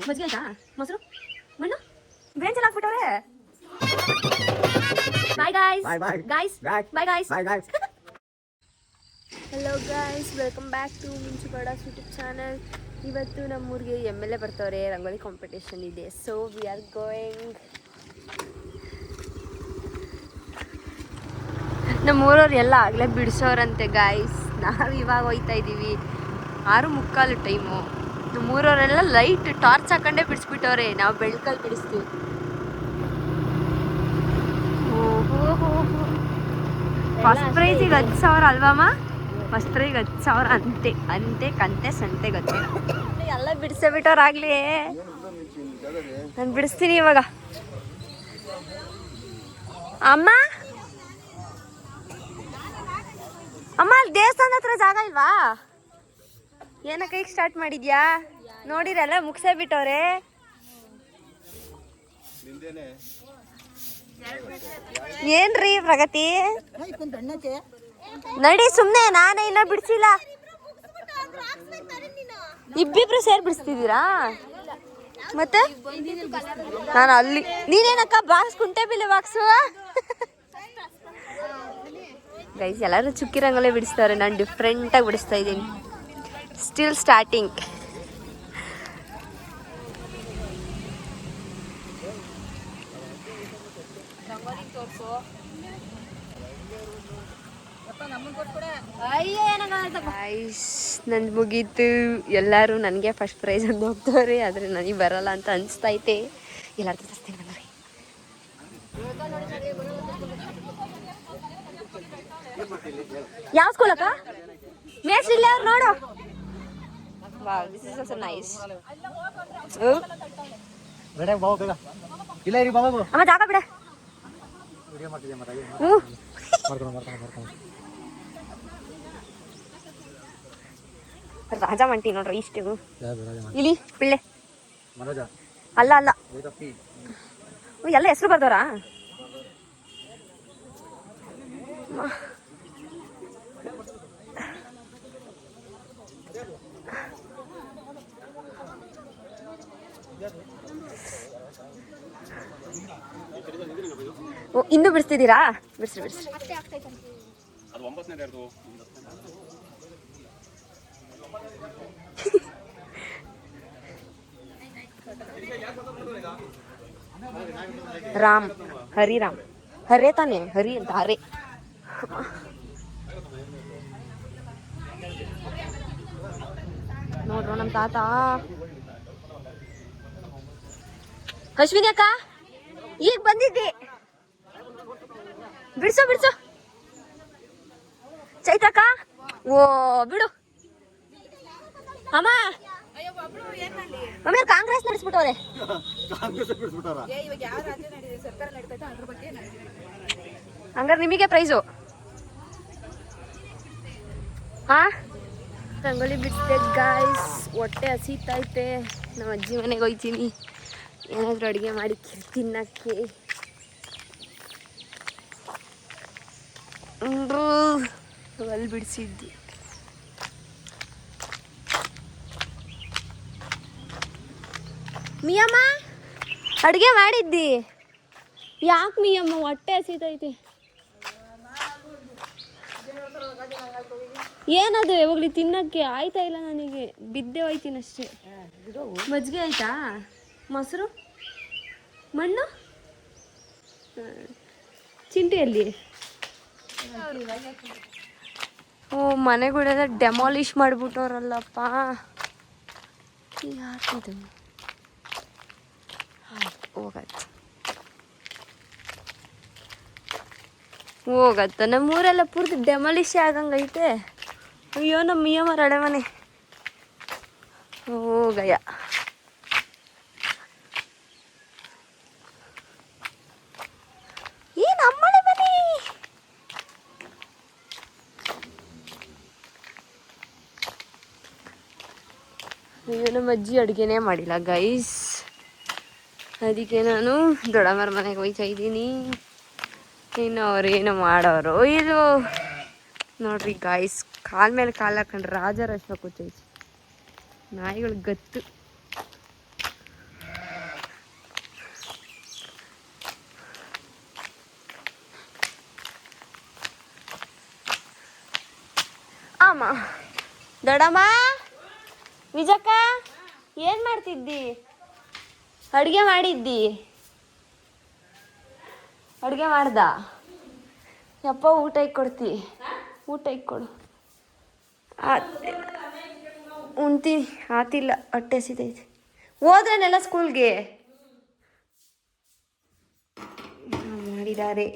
ಮಜ್ಜಿಗೆ ಆಯ್ತಾ ಮೊಸರು ಮಣ್ಣು ಬೇಂಚಲ್ ಹಾಕ್ಬಿಟ್ಟವ್ರೆ. Bye guys bye guys. Hello guys, welcome back to ಮಿಂಚುಗೌಡಸ್ ಯೂಟ್ಯೂಬ್ ಚಾನಲ್. ಇವತ್ತು ನಮ್ಮೂರಿಗೆ MLA ಬರ್ತಾವ್ರೆ, ರಂಗೋಲಿ ಕಾಂಪಿಟೇಷನ್ ಇದೆ. So we are going. ನಮ್ಮೂರವ್ರು ಎಲ್ಲ ಆಗಲೇ ಬಿಡಿಸೋರಂತೆ ಗಾಯ್ಸ್. ನಾವು ಇವಾಗ ಹೋಯ್ತಾ ಇದ್ದೀವಿ. 6:45 ಟೈಮು. ನಮ್ಮೂರವರೆಲ್ಲ ಲೈಟ್ ಟಾರ್ಚ್ ಹಾಕೊಂಡೇ ಬಿಡಿಸ್ಬಿಟ್ಟವ್ರೆ. ನಾವು ಬೆಳ್ಕಲ್ಲಿ ಬಿಡಿಸ್ತೀವಿ. ಫಸ್ಟ್ ಪ್ರೈಸಿಗೆ 10,000 ಅಲ್ವಮ್ಮ? ಫಸ್ಟ್ ಪ್ರೈಸ್ಗೆ 10,000 ಅಂತೆ ಕಂತೆ ಸಂತೆ ಗೊತ್ತಿಲ್ಲ. ಎಲ್ಲ ಬಿಡಿಸೇ ಬಿಟ್ಟವ್ರಾಗ್ಲಿ. ನಾನು ಬಿಡಿಸ್ತೀನಿ ಇವಾಗ. ಅಮ್ಮ ಅಲ್ಲಿ ದೇವಸ್ಥಾನದ ಹತ್ರ ಜಾಗ ಇಲ್ವಾ? ಏನಕ್ಕೆ ಈಗ ಸ್ಟಾರ್ಟ್ ಮಾಡಿದ್ಯಾ? ನೋಡಿರಲ್ಲ ಮುಗಿಸೇ ಬಿಟ್ಟವ್ರೆ. ಏನ್ರಿ ಪ್ರಗತಿ? ನಡಿ ಸುಮ್ನೆ, ನಾನೇ ಇನ್ನ ಬಿಡಿಸಿಲ್ಲ. ಇಬ್ಬಿಬ್ರು ಸೇರಿ ಬಿಡಿಸ್ತಿದ್ದೀರಾ? ಮತ್ತೆ ನಾನು ಅಲ್ಲಿ, ನೀನೇನಕ್ಕ ಬಾಕ್ಸ್ ಕುಂಟೆ ಬಿಲ್ಲೆ ಬಾಕ್ಸು? ಗೈಸ್ ಎಲ್ಲರೂ ಚುಕ್ಕಿ ರಂಗೋಲಿ ಬಿಡಿಸ್ತಾರೆ. ನಾನು ಡಿಫ್ರೆಂಟಾಗಿ ಬಿಡಿಸ್ತಾ ಇದ್ದೀನಿ. Still starting. ನಂದು ಮುಗೀತು. ಎಲ್ಲರೂ ನನಗೆ ಫಸ್ಟ್ ಪ್ರೈಸ್ ಅಂತ ಹೋಗ್ತವ್ರೆ, ಆದರೆ ನನಗೆ ಬರಲ್ಲ ಅಂತ ಅನಿಸ್ತೈತೆ. ಎಲ್ಲರೂ ತೋರಿಸ್ತೀನಿ ಬನ್ನಿ. ಯಾವ ಸ್ಕೂಲ್ ಅಕ್ಕ? ಮೇಸ್ ಇಲ್ಲೇ ಅವ್ರು ನೋಡು. Wow, this is also nice. ಅಮ್ಮ ಜಾಗ ಬಿಡ. ರಾಜ ಮಂಟಿ ನೋಡ್ರಿ ಇಷ್ಟು. ಇಲ್ಲಿ ಪಿಳ್ಳೆ ಅಲ್ಲ ಎಲ್ಲ ಹೆಸರು ಬರ್ದವ್ರಾ? ಇನ್ನೂ ಬಿಡಿಸ್ತಿದ್ದೀರಾ? ಬಿಡಿಸ್ರಿ. ರಾಮ್, ಹರಿರಾಮ್, ಹರೇ ತಾನೆ, ಹರಿ ಅಂತ ಹರೇ. ನೋಡ್ರು ನಮ್ಮ ತಾತ. ಅಶ್ವಿನಿ ಅಕ್ಕ ಈಗ ಬಂದಿದ್ದಿ. ಬಿಡ್ಸು ಚೈತ್ರಕ್ಕ. ಓ ಬಿಡು ಅಮ್ಮ. ಮಮ್ಮಿ ಕಾಂಗ್ರೆಸ್ ನಡೆಸ್ಬಿಟ್ಟವ್ರೆ. ಹಂಗಾರೆ ನಿಮಗೆ ಪ್ರೈಸು. ಹಾ, ರಂಗೋಲಿ ಬಿಡಿಸ್ದೆ ಗಾಯ್ಸ್. ಹೊಟ್ಟೆ ಹಸಿತೈತೆ. ನಮ್ಮ ಅಜ್ಜಿ ಮನೆಗೆ ಹೋಗ್ತೀನಿ, ಏನಾದರೂ ಅಡುಗೆ ಮಾಡಿ ತಿನ್ನಕ್ಕೆ. ಅಲ್ಲಿ ಬಿಡಿಸಿದ್ದು ಮಿಯಮ್ಮ ಅಡುಗೆ ಮಾಡಿದ್ದಿ? ಯಾಕೆ ಮಿಯಮ್ಮ ಹೊಟ್ಟೆ ಹಸಿತೈತೆ? ಏನದು ಯಾವಾಗಲಿ ತಿನ್ನಕ್ಕೆ ಆಯ್ತಾ ಇಲ್ಲ ನನಗೆ. ಬಿದ್ದೆ ಹೋಯ್ತೀನಿ ಅಷ್ಟೇ. ಮಜ್ಜಿಗೆ ಆಯ್ತಾ? ಮೊಸರು ಮಣ್ಣು ಚಿಂಟೆಯಲ್ಲಿ. ಓ ಮನೆಗಳೆಲ್ಲ ಡೆಮಾಲಿಷ್ ಮಾಡಿಬಿಟ್ಟವ್ರಲ್ಲಪ್ಪ. ಯಾಕಿದು ಹೋಗತ್ತ. ನಮ್ಮೂರೆಲ್ಲ ಪೂರ್ತಿ ಡೆಮಾಲಿಷ್ ಆಗಂಗೈತೆ. ಅಯ್ಯೋ ನಮ್ಮ ಮಿಯಮ್ಮರ ಹಳೆ ಮನೆ ಹೋಗಯ್ಯ. ಈ ನಮ್ಮನೆ ಮನೆ. ಅಯ್ಯೋ ನಮ್ಮ ಅಜ್ಜಿ ಅಡುಗೆನೇ ಮಾಡಿಲ್ಲ ಗೈಸ್. ಅದಕ್ಕೆ ನಾನು ದೊಡ್ಡಮ್ಮರ ಮನೆಗೆ ಹೋಯ್ತಾ ಇದ್ದೀನಿ. ಇನ್ನು ಅವ್ರೇನು ಮಾಡೋರು ಇದು ನೋಡ್ರಿ ಗಾಯ್ಸ್. ಕಾಲ್ ಮೇಲೆ ಕಾಲು ಹಾಕೊಂಡ್ರೆ ರಾಜ ರಶ್ಮ ಕೂತೈತಿ. ನಾಯಿಗಳು ಗತ್ತು. ಅಮ್ಮ ದೊಡ್ಡಮ್ಮ, ವಿಜಕ್ಕ, ಏನು ಮಾಡ್ತಿದ್ದಿ? ಅಡುಗೆ ಮಾಡಿದ್ದಿ? ಅಡುಗೆ ಮಾಡ್ದ? ಯಪ್ಪ, ಊಟ ಇಕ್ಕೊಡ್ತಿ? ಊಟ ಇಕ್ಕೊಡು. ಉಣ್ತಿ ಆತಿಲ್ಲ, ಹೊಟ್ಟೆ ಸಿದೈತಿ. ಹೋದ್ರನೆಲ್ಲ ಸ್ಕೂಲ್ಗೆ ಮಾಡಿದ್ದಾರೆ.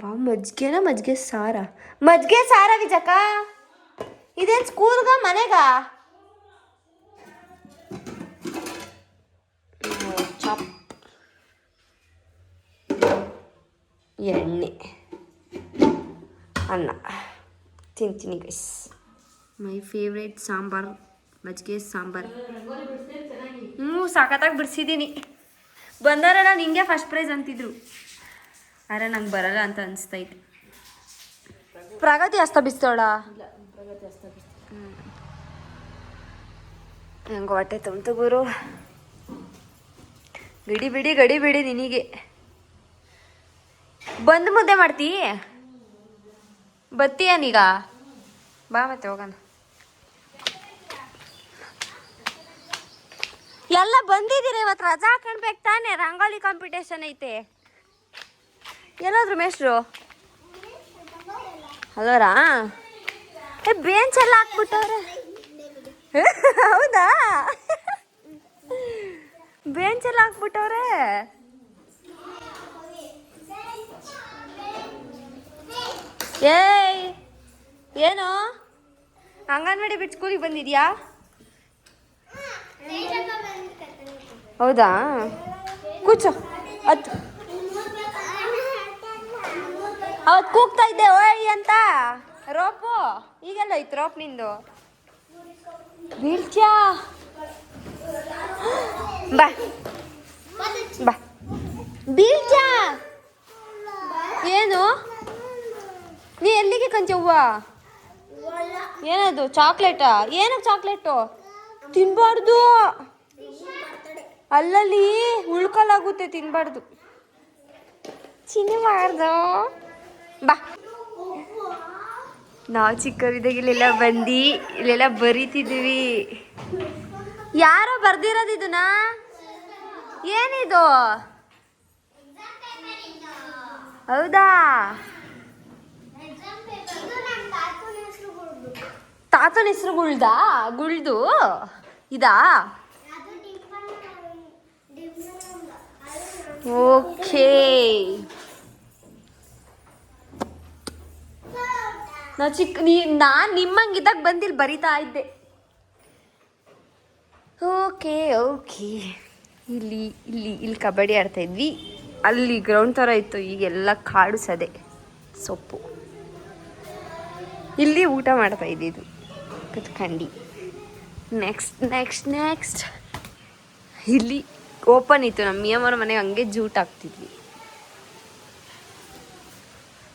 ಬಾ, ಮಜ್ಜಿಗೆ ಸಾರ. ಮಜ್ಜಿಗೆ ಸಾರ ವಿಜಕ್ಕ? ಇದೇನು ಸ್ಕೂಲ್ಗ ಮನೆಗ? ಚಾಪ್, ಎಣ್ಣೆ, ಅನ್ನ ತಿಂತೀನಿ ಗೈಸ್. ಮೈ ಫೇವ್ರೇಟ್ ಸಾಂಬಾರು, ಮಜ್ಜಿಗೆ ಸಾಂಬಾರು. ಸಖತ್ತಾಗಿ ಬಿಡಿಸಿದ್ದೀನಿ. ಬಂದವರೆಲ್ಲ ನಿಂಗೆ ಫಸ್ಟ್ ಪ್ರೈಸ್ ಅಂತಿದ್ರು, ಆದರೆ ನಂಗೆ ಬರಲ್ಲ ಅಂತ ಅನಿಸ್ತೈತೆ. ಪ್ರಗತಿ ಅಸ್ತ ಬಿಸ್ತೋಳ ನಂಗೆ ಹೊಟ್ಟೆ ತುಂಬ್ತು ಗುರು. ಗಡಿ ಬಿಡಿ ನಿನಗೆ. ಬಂದು ಮುದ್ದೆ ಮಾಡ್ತೀ? ಬತ್ತೀಯನೀಗ? ಬಾ ಮತ್ತೆ ಹೋಗೋಣ. ಎಲ್ಲ ಬಂದಿದ್ದೀರ, ಇವತ್ತು ರಜಾ ಹಾಕೊಂಡ್ಬೇಕು ತಾನೆ? ರಂಗೋಲಿ ಕಾಂಪಿಟೇಷನ್ ಐತೆ. ಎಲ್ಲಾದ್ರು ಮೇಷ್ಟ್ರು ಅಲ್ಲೋರಾ? ಬೇಂಚ್ ಎಲ್ಲ ಹಾಕ್ಬಿಟ್ಟವ್ರೆ. ಹೌದಾ? ಬೇಂಚ್ ಎಲ್ಲ ಹಾಕ್ಬಿಟ್ಟವ್ರೆ. ಏಯ್, ಏನು ಅಂಗನವಾಡಿ ಬಿಟ್ಟು ಸ್ಕೂಲಿಗೆ ಬಂದಿದ್ಯಾ? ಹೌದಾ? ಕೂಚು. ಅವತ್ತು ಕೂಗ್ತಾ ಇದ್ದೆ ಓಯ್ ಅಂತ. ರೋಪು ಈಗೆಲ್ಲ ಐತೆ ರೋಪ್ ನಿಂದು? ಬೀಳ್ತ್ಯಾ? ಬಾ ಬಾ. ಬೀಳ್ತ್ಯಾ? ಏನು ನೀ ಎಲ್ಲಿಗೆ ಕಂಚವ್ವ? ಏನದು ಚಾಕ್ಲೇಟಾ? ಏನಕ್ಕೆ ಚಾಕ್ಲೇಟು? ತಿನ್ಬಾರ್ದು, ಅಲ್ಲಲ್ಲಿ ಉಳ್ಕೊಲಾಗುತ್ತೆ, ತಿನ್ಬಾರ್ದು. ಚಿನ್ನಬಾರ್ದು. ಬಾ. ನಾವು ಚಿಕ್ಕವರಿದ್ದಾಗ ಇಲ್ಲೆಲ್ಲ ಬಂದು ಇಲ್ಲೆಲ್ಲ ಬರೀತಿದ್ವಿ. ಯಾರೋ ಬರ್ದಿರೋದು ಇದನ್ನ? ಏನಿದು? ಹೌದಾ? ತಾತನ ಹೆಸರು ಗುಳ್ದು ಇದಾ? ಓಕೆ. ನಾನು ನಿಮ್ಮಂಗಿದ್ದಾಗ ಬಂದಿಲ್ಲಿ ಬರಿತಾ ಇದ್ದೆ. ಓಕೆ. ಇಲ್ಲಿ ಕಬಡ್ಡಿ ಆಡ್ತಾ ಇದ್ವಿ. ಅಲ್ಲಿ ಗ್ರೌಂಡ್ ಥರ ಇತ್ತು, ಈಗೆಲ್ಲ ಕಾಡು ಸದೆ ಸೊಪ್ಪು. ಇಲ್ಲಿ ಊಟ ಮಾಡ್ತಾ ಇದ್ದಿದ್ದು ಕತ್ಕಂಡು. ನೆಕ್ಸ್ಟ್ ಇಲ್ಲಿ ಓಪನ್ ಇತ್ತು, ನಮ್ಮ ಮಿಯಮ್ಮನ ಮನೆಗೆ, ಹಂಗೆ ಜೂಟ್ ಹಾಕ್ತಿದ್ವಿ.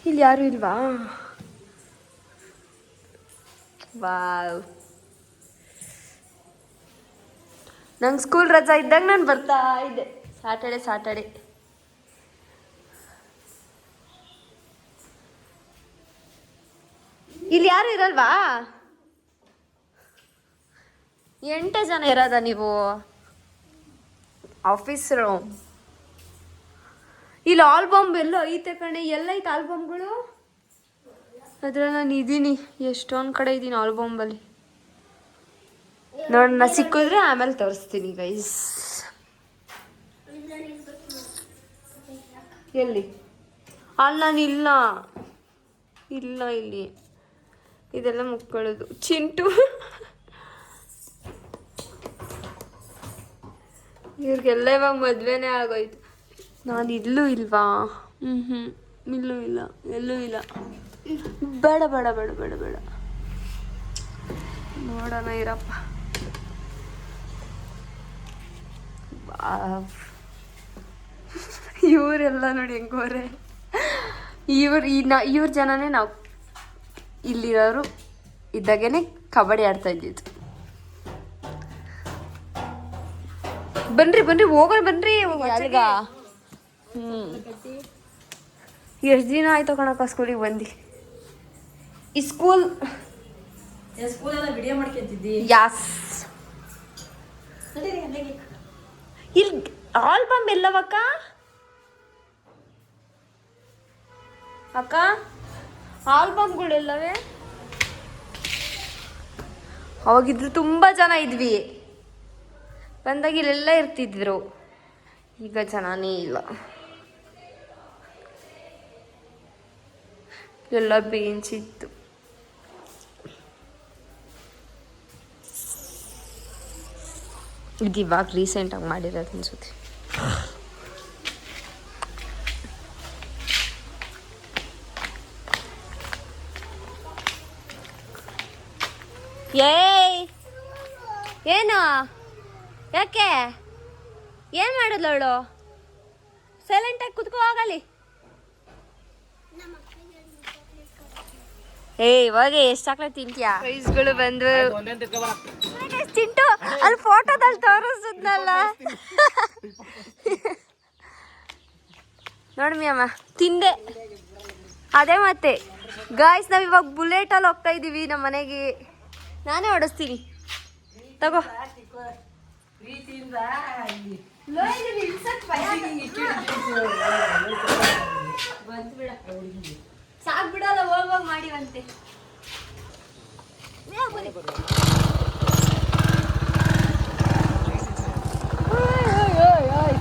ಇಲ್ಲಿ ಯಾರು ಇಲ್ವಾ? ವಾವ್. ನಂಗೆ ಸ್ಕೂಲ್ ರಜಾ ಇದ್ದಾಗ ನಾನು ಬರ್ತಾ ಇದ್ದೆ ಸಾಟರ್ಡೆ. ಇಲ್ಲಿ ಯಾರು ಇರಲ್ವಾ? 8 ಜನ ಇರೋದ ನೀವು? Office room. ಇಲ್ಲಿ ಆಲ್ಬಮ್ ಎಲ್ಲ ಐತೆ ಕಣೆ. ಎಲ್ಲೈತೆ ಆಲ್ಬಮ್ಗಳು? ಅದ್ರಲ್ಲಿ ನಾನು ಇದ್ದೀನಿ, ಎಷ್ಟೊಂದು ಕಡೆ ಇದ್ದೀನಿ ಆಲ್ಬಮಲ್ಲಿ. ನೋಡೋಣ, ಸಿಕ್ಕಿದ್ರೆ ಆಮೇಲೆ ತೋರಿಸ್ತೀನಿ ಗೈಸ್. ಎಲ್ಲಿ? ಅಲ್ಲಿ ನಾನು ಇಲ್ಲ ಇಲ್ಲಿ ಇದೆಲ್ಲ ಮುಕ್ಕೊಳ್ಳೋದು. ಚಿಂಟು ಇವ್ರಿಗೆಲ್ಲ ಇವಾಗ ಮದುವೆನೇ ಆಗೋಯ್ತು. ನಾನು ಇಲ್ಲೂ ಇಲ್ವಾ? ಇಲ್ಲೂ ಇಲ್ಲ, ಎಲ್ಲೂ ಇಲ್ಲ. ಬೇಡ ನೋಡೋಣ ಇರಪ್ಪ. ಇವರೆಲ್ಲ ನೋಡಿ ಹೆಂಗೋರೆ. ಇವ್ರ ಜನನೇ ನಾವು ಇಲ್ಲಿರೋರು ಇದ್ದಾಗೇನೆ ಕಬಡ್ಡಿ ಆಡ್ತಾ ಇದ್ದಿದ್ದು. ಬನ್ರಿ ಬನ್ರಿ ಹೋಗೋಣ ಬನ್ರಿ ಅಲ್ಗ. ಎಷ್ಟು ದಿನ ಆಯ್ತು ಕಣಕ್ಕ ಸ್ಕೂಲಿಗೆ ಬಂದು. ಈ ಸ್ಕೂಲ್ ವಿಡಿಯೋ ಮಾಡ್ಕೊಂತಿದ್ದಿ. ಯಾಸ್ ಇಲ್ಲಿ ಆಲ್ಬಮ್ ಎಲ್ಲವಕ್ಕ ಅಕ್ಕ? ಆಲ್ಬಮ್ಗಳೆಲ್ಲವೇ? ಅವಾಗಿದ್ರು ತುಂಬ ಜನ ಇದ್ವಿ, ಬಂದಾಗ ಇಲ್ಲೆಲ್ಲ ಇರ್ತಿದ್ರು. ಈಗ ಜನನೇ ಇಲ್ಲ, ಎಲ್ಲ ಬೇಂಚ್ ಇತ್ತು. ಇದು ಇವಾಗ ರೀಸೆಂಟಾಗಿ ಮಾಡಿರೋದು ಅನ್ಸುತ್ತೆ. ಏಯ್ ಏನು? ಯಾಕೆ? ಏನು ಮಾಡಿದ್ಲು ಅವಳು? ಸೈಲೆಂಟಾಗಿ ಕುತ್ಕೋ ಹೋಗಲಿ. ಇವಾಗ ಎಷ್ಟು ಚಾಕ್ಲೇಟ್ ತಿಂತೀಯಾ? ಪ್ರೈಸ್ಗಳು ಬಂದ್ವು. ಚಿಂಟು ಅಲ್ಲಿ ಫೋಟೋದಲ್ಲಿ ತೋರಿಸಿದ್ನಲ್ಲ ನೋಡ್ಮಿ ಅಮ್ಮ, ತಿಂದೆ. ಅದೇ ಮತ್ತೆ ಗಾಯ್ಸ್, ನಾವು ಇವಾಗ ಬುಲೆಟಲ್ಲಿ ಹೋಗ್ತಾ ಇದ್ದೀವಿ ನಮ್ಮ ಮನೆಗೆ. ನಾನೇ ಓಡಿಸ್ತೀನಿ, ತಗೋ. ಸಾಕ್ ಬಿಡಲ್ಲ, ಹೋಗುವಾಗ ಮಾಡಿವಂತೆ.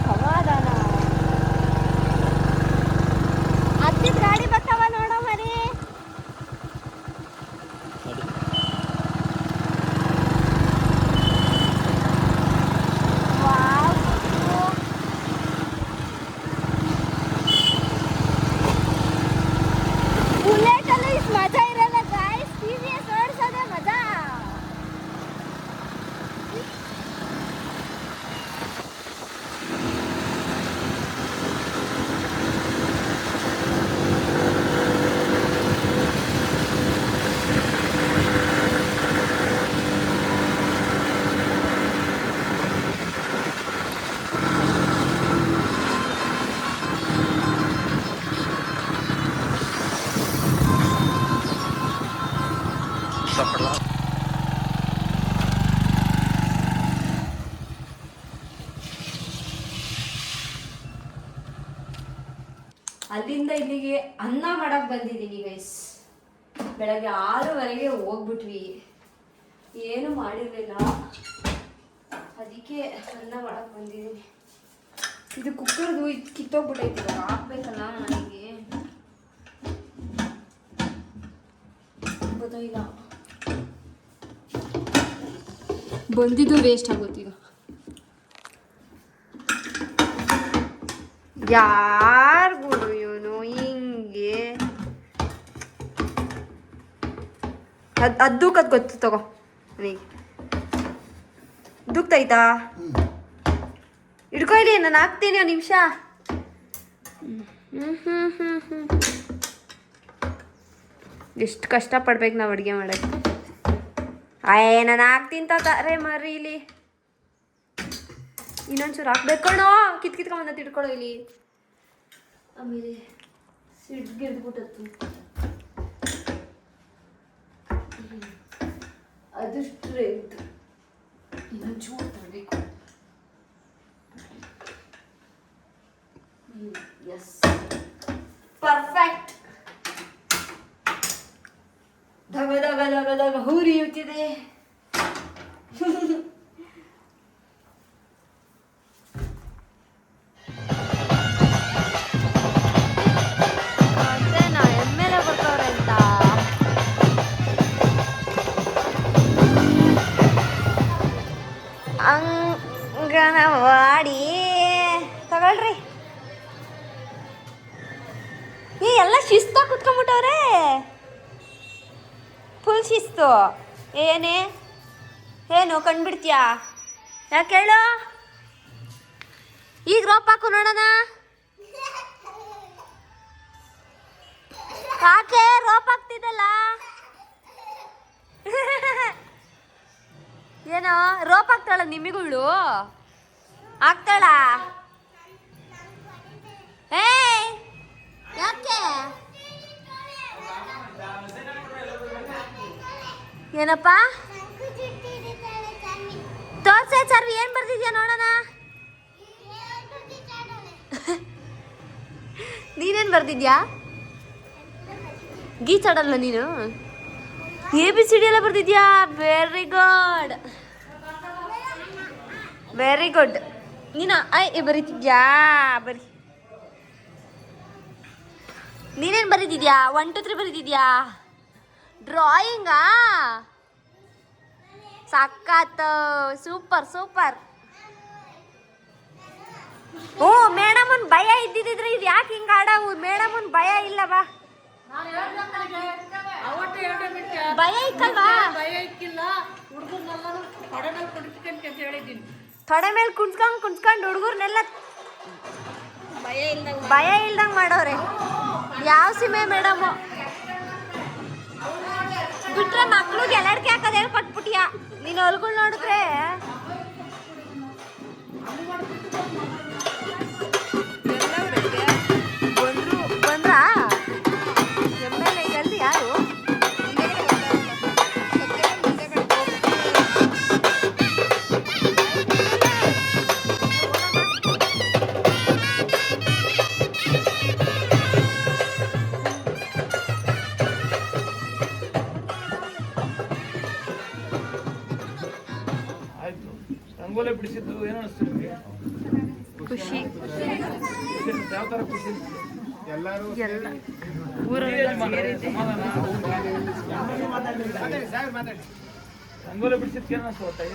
ಸಮಾಧಾನ. ಅತ್ತಿ ಗಾಡಿ ಬರ್ತಾವ ನೋಡೋ ಮರಿ. ಮಜಾ ಇರಲ್ಲ ಗಾಯ್ಸ್, TVS ಓಡಿಸೋದೇ ಮಜಾ. ಅಲ್ಲಿಂದ ಇಲ್ಲಿಗೆ ಅನ್ನ ಮಾಡಕ್ ಬಂದಿದ್ದೀನಿ ಗೈಸ್. ಬೆಳಗ್ಗೆ 6:30ಗೆ ಹೋಗ್ಬಿಟ್ವಿ, ಏನು ಮಾಡಿರ್ಲಿಲ್ಲ, ಅದಕ್ಕೆ ಅನ್ನ ಮಾಡಕ್ ಬಂದಿದ್ದೀನಿ. ಇದು ಕುಕ್ಕರ್ದು ಇದು ಕಿತ್ತೋಗ್ಬಿಟ್ಟೈತಿ, ಹಾಕ್ಬೇಕಲ್ಲ ನನಗೆ, ಗೊತ್ತಾಯಿಲ್ಲ. ಬಂದಿದ್ದು ವೇಸ್ಟ್ ಆಗೋತೀಗ. ಯಾರಿಗೂ ಇವನು ಹಿಂಗೆ ಅದು ಕತ್ ಗೊತ್ತು, ತಗೋ ನನಗೆ ದುಕ್ತಾಯ್ತಾ? ಹಿಡ್ಕೊ ಇಲ್ಲಿ, ನಾನು ಹಾಕ್ತೀನಿ ಒಂದು ನಿಮಿಷ. ಎಷ್ಟು ಕಷ್ಟಪಡ್ಬೇಕು ನಾವು ಅಡುಗೆ ಮಾಡೋಕ್ಕೆ. ನಾನು ಹಾಕ್ತೀನಿ ತಾರೆ ಮರಿ ಇಲ್ಲಿ. ಇನ್ನೊಂಚೂರು ಹಾಕ್ಬೇಕಣೋ, ಕಿತ್ಕೊಂಬಂದ ತಿಳ್ಕೊಳ್ಳೋ ಇಲ್ಲಿ. ಆಮೇಲೆ ಸಿಡ್ಗೆದ್ಬಿಟ್ಟತ್ತು, ಅದು ಸ್ಟ್ರೇಟ್. ಇನ್ನೊಂಚೂರು ತರಬೇಕು. Yes, perfect. ದಗ ದಗ ದಗ ದಗ ಹುರಿಯುತ್ತಿದೆ. ಅಂಗನವಾಡಿ ತಗೊಳ್ರಿ. ಎಲ್ಲ ಶಿಸ್ತಾಗಿ ಕುತ್ಕೊಂಡ್ಬಿಟ್ಟವ್ರೆ, ಫುಲ್ ಶಿಸ್ತು. ಏನು ಕಂಡ್ಬಿಡ್ತೀಯಾ? ಯಾಕೆ ಹೇಳು? ಈಗ ರೋಪ್ ಹಾಕು ನೋಡೋಣ. ಯಾಕೆ ರೋಪ್ ಹಾಕ್ತಿದ್ದಲ್ಲ? ಏನೋ ರೋಪ್ ಹಾಕ್ತಾಳ ನಿಮಿಗಳು. ಆಗ್ತಾಳ ಏ ಯಾಕೆ ಏನಪ್ಪ ತೋರ್ಸೆ ಸರ್ವಿ ಏನ್ ಬರ್ತಿದ್ಯಾ ನೋಡೋಣ ನೀನೇನ್ ಬರ್ತಿದ್ಯಾ ಗೀಚಾಡಲ್ವ ನೀನು ABCD ಎಲ್ಲ ಬರ್ತಿದ್ಯಾ ವೆರಿ ಗುಡ್ ನೀನು ಬರೀತಿದ್ಯಾ ಬರಿ ನೀನೇನ್ ಬರೀತಿದ್ಯಾ 1 2 3 ಬರೀತಿದ್ಯಾ ಡ್ರಾಯಿಂಗಾ ಸಕ್ಕತ್ ಸೂಪರ್ ಸೂಪರ್ ಓ ಮೇಡಮನ್ ಭಯ ಇದ್ದಿದ್ರೆ ಇದು ಯಾಕೆ ಹಿಂಗ ಆಡವು ಮೇಡಮನ್ ಭಯ ಇಲ್ಲ ಬಾ ಭಯ ಇಕ್ಕಲ್ವಾ ತೊಡೆ ಮೇಲೆ ಕುಣ್ಸ್ಕೊಂಡ್ ಹುಡುಗರ್ನೆಲ್ಲ ಭಯ ಇಲ್ದಂಗ್ ಮಾಡೋರೆ ಯಾವ ಸಿಮೆ ಮೇಡಮ್ ಬಿಟ್ರೆ ಮಕ್ಳಿಗೆ ಎಲ್ಲಡ್ಕೆ ಹಾಕೋದು ಹೇಳ್ಕೊಟ್ಬಿಟ್ಟಿಯಾ ನೀನು ಹೊಲ್ಗಳು ನೋಡಿದ್ರೆ ಬಂದ್ರಾ MLA ಜಲ್ದಿ ಯಾರು ರಂಗೋಲಿ ಬಿಡಿಸಿದ್ದು ಏನು ಅನಿಸ್ತು ನಿಮಗೆ ಖುಷಿ ಯಾವ ಥರ ಖುಷಿ ಎಲ್ಲರೂ ರಂಗೋಲಿ ಬಿಡಿಸಿದ್ಕೆ ಏನು ಅನಿಸ್ತು ಒಟ್ಟಾಗಿ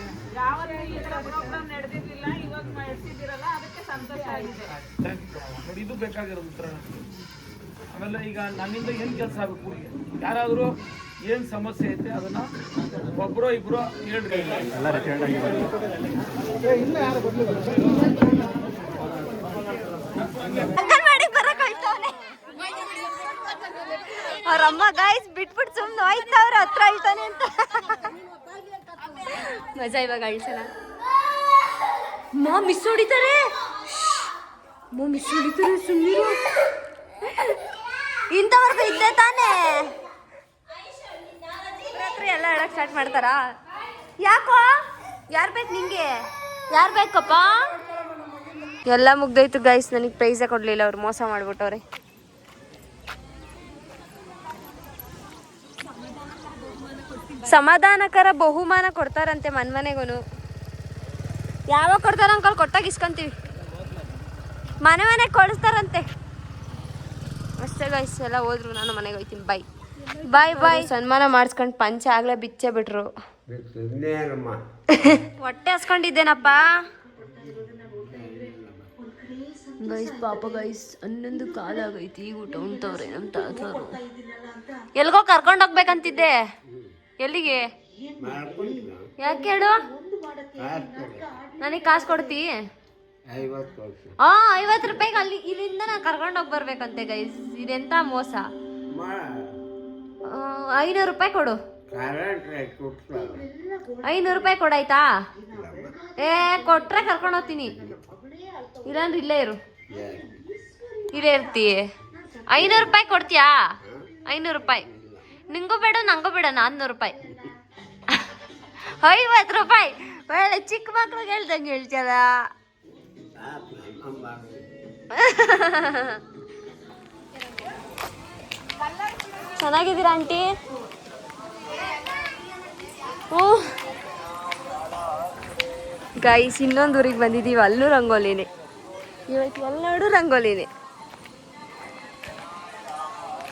ನೋಡಿ ಇದು ಬೇಕಾಗಿರೋದು ಉತ್ತರ ಆಮೇಲೆ ಈಗ ನನ್ನಿಂದ ಏನು ಕೆಲಸ ಆಗಬೇಕು ಊರಿಗೆ ಯಾರಾದರೂ ಏನು ಸಮಸ್ಯೆ ಐತೆ ಅದನ್ನ ಒಬ್ಬರೋ ಇಬ್ಬರು ಹೇಳ್ರಿ ಅವ್ರಮ್ಮ ಗಾಯ್ಸ್ ಬಿಟ್ಬಿಟ್ಟು ಸುಮ್ಮನೆ ಹೋಯ್ತವ್ರ ಹತ್ರ ಅಳ್ತಾನೆ ಅಂತ ಮಜಾ ಇವಾಗ ಅಳ್ಸಲ್ಲ ಮಿಸ್ ಹೊಡಿತಾರೆ ಸುಮ್ಮನೆ ಇಂಥವ್ರಿಗೆ ಇದ್ದೆ ತಾನೇ ಎಲ್ಲ ಹೇಳಕ್ ಸ್ಟಾರ್ಟ್ ಮಾಡ್ತಾರಾ ಯಾಕೋ ಯಾರು ಬೇಕು ನಿಂಗೆ ಯಾರು ಬೇಕಪ್ಪ ಎಲ್ಲ ಮುಗ್ದೋಯ್ತು ಗೈಸ್ ನನಗೆ ಪ್ರೈಸೇ ಕೊಡ್ಲಿಲ್ಲ ಅವ್ರು ಮೋಸ ಮಾಡ್ಬಿಟ್ಟವ್ರೆ ಸಮಾಧಾನಕರ ಬಹುಮಾನ ಕೊಡ್ತಾರಂತೆ ಮನೆಗೂ ಯಾವಾಗ ಕೊಡ್ತಾರ ಅಂಕಲ್ ಕೊಟ್ಟಾಗ ಇಸ್ಕೊಂತೀವಿ ಮನೆ ಕೊಡಿಸ್ತಾರಂತೆ ಅಷ್ಟೇ ಗೈಸ್ ಎಲ್ಲ ಹೋದ್ರು ನಾನು ಮನೆಗೆ ಹೋಗ್ತೀನಿ ಬಾಯ್ ಸನ್ಮಾನ ಮಾಡಿಸ್ಕೊಂಡು ಪಂಚ ಆಗ್ಲೇ ಬಿಚ್ಚೆ ಬಿಟ್ರು ಹೊಟ್ಟೆ ಹಸ್ಕೊಂಡಿದ್ದೇನಪ್ಪ ಗೈಸ್ ಪಾಪ ಗೈಸ್ 11 ಕಾಲ ಆಗೈತಿ ಈಗ ಊಟ ಉಂಟವ್ರೆ ನಮ್ಮ ತಾತವರು ಎಲ್ಗೋ ಕರ್ಕೊಂಡೋಗ್ಬೇಕಂತಿದ್ದೆ ಎಲ್ಲಿಗೆ ಯಾಕೆ ಹೇಳು ನನಗೆ ಕಾಸು ಕೊಡ್ತಿ 50 ರೂಪಾಯಿಗೆ ಅಲ್ಲಿ ಇಲ್ಲಿಂದ ನಾನು ಕರ್ಕೊಂಡೋಗಿ ಬರ್ಬೇಕಂತೆ ಗೈಸ್ ಇದೆಂತ ಮೋಸ 500 ರೂಪಾಯಿ ಕೊಡು 500 ರೂಪಾಯಿ ಕೊಡಾಯ್ತಾ ಕೊಟ್ರೆ ಕರ್ಕೊಂಡು ಹೋಗ್ತೀನಿ ಇಲ್ಲಾಂದ್ರೆ ಇಲ್ಲೇ ಇರ್ತೀ 500 ರೂಪಾಯಿ ಕೊಡ್ತೀಯಾ 500 ರೂಪಾಯಿ ನಿಂಗೂ ಬೇಡ ನಂಗೂ ಬೇಡ 400 ರೂಪಾಯಿ 50 ರೂಪಾಯಿ ಒಳ್ಳೆ ಚಿಕ್ಕ ಮಕ್ಳಿಗೆ ಹೇಳ್ದಂಗೆ ಹೇಳ್ತಲ್ಲ ಚೆನ್ನಾಗಿದ್ದೀರಾ ಆಂಟಿ ಗೈಸ್ ಇನ್ನೊಂದು ಊರಿಗೆ ಬಂದಿದ್ದೀವಿ ಅಲ್ಲೂ ರಂಗೋಲಿನೇ ಇವತ್ತು ಎಲ್ಲರೂ ರಂಗೋಲಿನೇ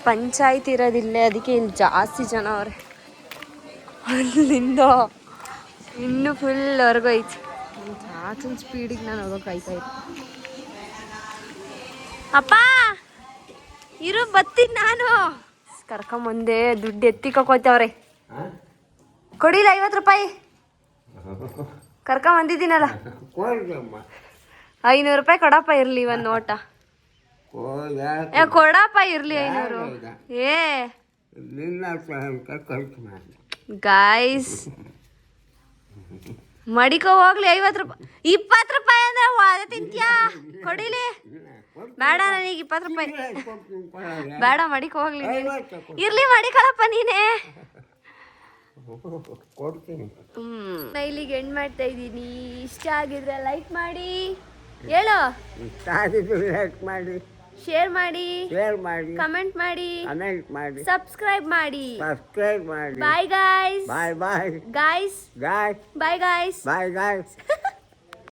ಪಂಚಾಯತ್ ಇರೋದಿಲ್ಲೇ ಅದಕ್ಕೆ ಇಲ್ಲಿ ಜಾಸ್ತಿ ಜನ ಅವ್ರೆ ಅಲ್ಲಿಂದ ಇನ್ನೂ ಫುಲ್ ಹೊರಗೋಯ್ತು ಜಾಸ್ತಿ ಸ್ಪೀಡಿಗೆ ನಾನು ಹೋಗೋಕ್ಕಾಯ್ತಾ ಇತ್ತು ಅಪ್ಪ ಇರು ಬತ್ತೀನಿ ನಾನು ಕರ್ಕೊಂಬಂದೆ ದುಡ್ಡು ಎತ್ತಿಕೋತವ್ರೆ ಕೊಡಿಲ್ಲ 50 ರೂಪಾಯಿ ಕರ್ಕೊಂಬಂದಿದ್ದೀನಲ್ಲ 500 ರೂಪಾಯಿ ಕೊಡಪ್ಪ ಇರ್ಲಿ ಒಂದು ನೋಟ ಕೊಡಪ್ಪ ಇರ್ಲಿ 500 ಗಾಯ್ಸ್ ಮಡಿಕೋ ಹೋಗ್ಲಿ 50 ರೂಪಾಯಿ 20 ರೂಪಾಯಿ ಅಂದ್ರೆ ಅದೇ ತಿಂತ್ಯಾ ಕೊಡಿಲಿ ಬೇಡ ನನಗೆ 20 ರೂಪಾಯಿ ಬೇಡ ಮಡಿಕೋ ಹೋಗ್ಲಿ ನೀನು. ಇರ್ಲಿ ಮಡಿಕಳಪ್ಪ ನೀನೇ. ಇಲ್ಲಿಗೆ ಎಂಡ್ ಮಾಡ್ತಾ ಇದ್ದೀನಿ. ಇಷ್ಟ ಆಗಿದ್ರೆ ಲೈಕ್ ಮಾಡಿ ಹೇಳೋ, ಇಷ್ಟ ಆಗಿದ್ದು ಲೈಕ್ ಮಾಡಿ, ಶೇರ್ ಮಾಡಿ, ಕಮೆಂಟ್ ಮಾಡಿ, ಸಬ್ಸ್ಕ್ರೈಬ್ ಮಾಡಿ. Bye guys. Bye bye guys guys bye guys. Bye guys.